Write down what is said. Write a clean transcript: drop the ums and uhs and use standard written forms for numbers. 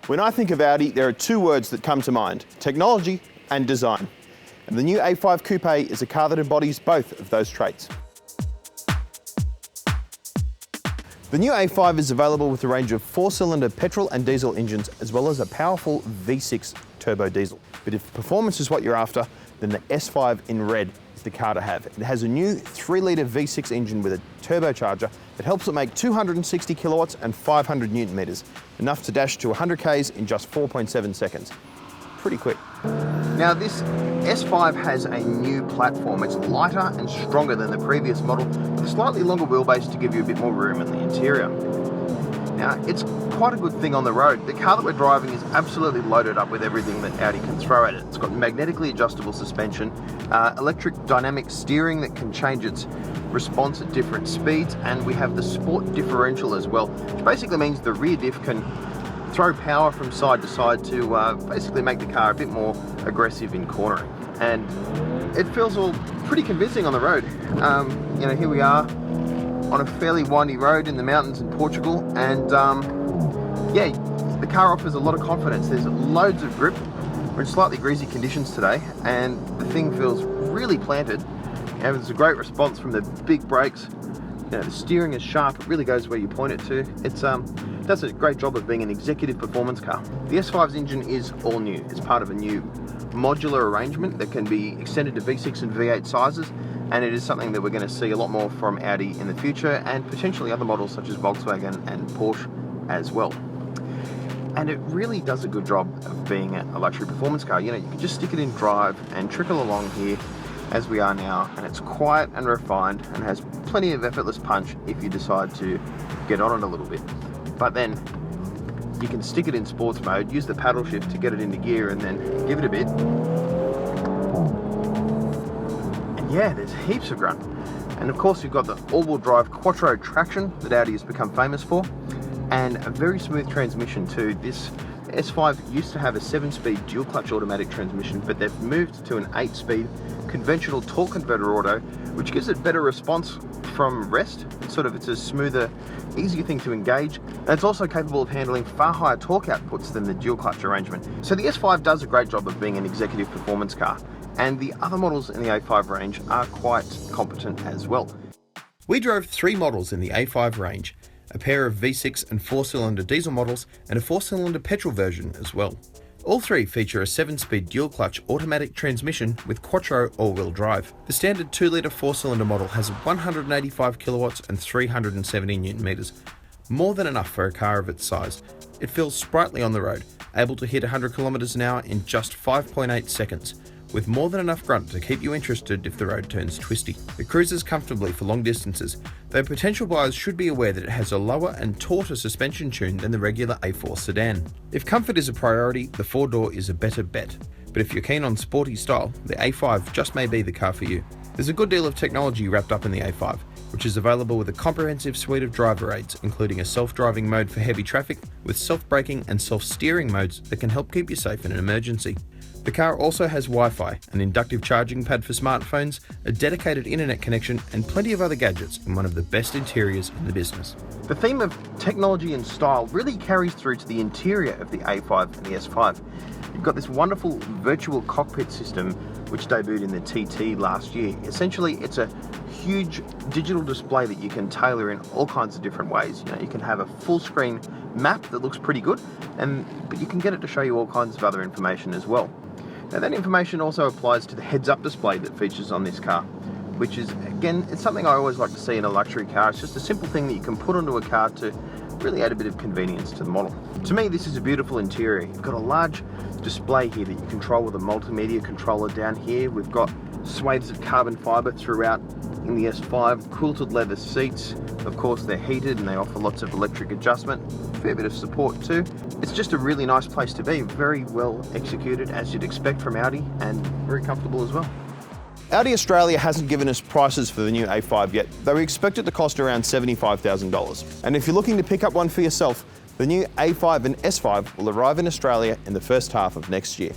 When I think of Audi, there are two words that come to mind: technology and design. And the new A5 Coupe is a car that embodies both of those traits. The new A5 is available with a range of 4-cylinder petrol and diesel engines, as well as a powerful V6 turbo diesel. But if performance is what you're after, then the S5 in red is the car to have. It has a new 3-litre V6 engine with a turbocharger that helps it make 260 kilowatts and 500 newton meters, enough to dash to 100 k's in just 4.7 seconds. Pretty quick. Now this S5 has a new platform. It's lighter and stronger than the previous model, with a slightly longer wheelbase to give you a bit more room in the interior. Now it's quite a good thing on the road. The car that we're driving is absolutely loaded up with everything that Audi can throw at it. It's got magnetically adjustable suspension, electric dynamic steering that can change its response at different speeds, and we have the sport differential as well, which basically means the rear diff can throw power from side to side to basically make the car a bit more aggressive in cornering. And it feels all pretty convincing on the road. Here we are on a fairly windy road in the mountains in Portugal, and yeah, the car offers a lot of confidence. There's loads of grip. We're in slightly greasy conditions today, and the thing feels really planted. There's a great response from the big brakes. The steering is sharp, it really goes where you point it to. It does a great job of being an executive performance car. The S5's engine is all new. It's part of a new modular arrangement that can be extended to V6 and V8 sizes, and it is something that we're going to see a lot more from Audi in the future, and potentially other models such as Volkswagen and Porsche as well. And it really does a good job of being a luxury performance car. You can just stick it in drive and trickle along here as we are now, and it's quiet and refined and has plenty of effortless punch if you decide to get on it a little bit. But then you can stick it in sports mode, use the paddle shift to get it into gear, and then give it a bit. And yeah, there's heaps of grunt. And of course you've got the all-wheel drive quattro traction that Audi has become famous for, and a very smooth transmission too. This S5 used to have a 7-speed dual clutch automatic transmission, but they've moved to an 8-speed conventional torque converter auto, which gives it better response from rest. It's a smoother, easier thing to engage, and it's also capable of handling far higher torque outputs than the dual clutch arrangement. So the S5 does a great job of being an executive performance car, and the other models in the A5 range are quite competent as well. We drove 3 models in the A5 range, a pair of V6 and 4-cylinder diesel models, and a 4-cylinder petrol version as well. All 3 feature a 7-speed dual-clutch automatic transmission with quattro all-wheel drive. The standard 2-litre 4-cylinder model has 185 kilowatts and 370 newton meters, more than enough for a car of its size. It feels sprightly on the road, able to hit 100 kilometers an hour in just 5.8 seconds, with more than enough grunt to keep you interested if the road turns twisty. It cruises comfortably for long distances, though potential buyers should be aware that it has a lower and tauter suspension tune than the regular A4 sedan. If comfort is a priority, the 4-door is a better bet. But if you're keen on sporty style, the A5 just may be the car for you. There's a good deal of technology wrapped up in the A5, which is available with a comprehensive suite of driver aids, including a self-driving mode for heavy traffic, with self-braking and self-steering modes that can help keep you safe in an emergency. The car also has Wi-Fi, an inductive charging pad for smartphones, a dedicated internet connection, and plenty of other gadgets in one of the best interiors in the business. The theme of technology and style really carries through to the interior of the A5 and the S5. You've got this wonderful virtual cockpit system which debuted in the TT last year. Essentially, it's a huge digital display that you can tailor in all kinds of different ways. You can have a full screen map that looks pretty good, but you can get it to show you all kinds of other information as well. Now that information also applies to the heads-up display that features on this car, which is, again, it's something I always like to see in a luxury car. It's just a simple thing that you can put onto a car to really add a bit of convenience to the model. To me, this is a beautiful interior. You've got a large display here that you control with a multimedia controller down here. We've got swathes of carbon fibre throughout in the S5, quilted leather seats. Of course, they're heated and they offer lots of electric adjustment, a fair bit of support too. It's just a really nice place to be, very well executed as you'd expect from Audi, and very comfortable as well. Audi Australia hasn't given us prices for the new A5 yet, though we expect it to cost around $75,000. And if you're looking to pick up one for yourself, the new A5 and S5 will arrive in Australia in the first half of next year.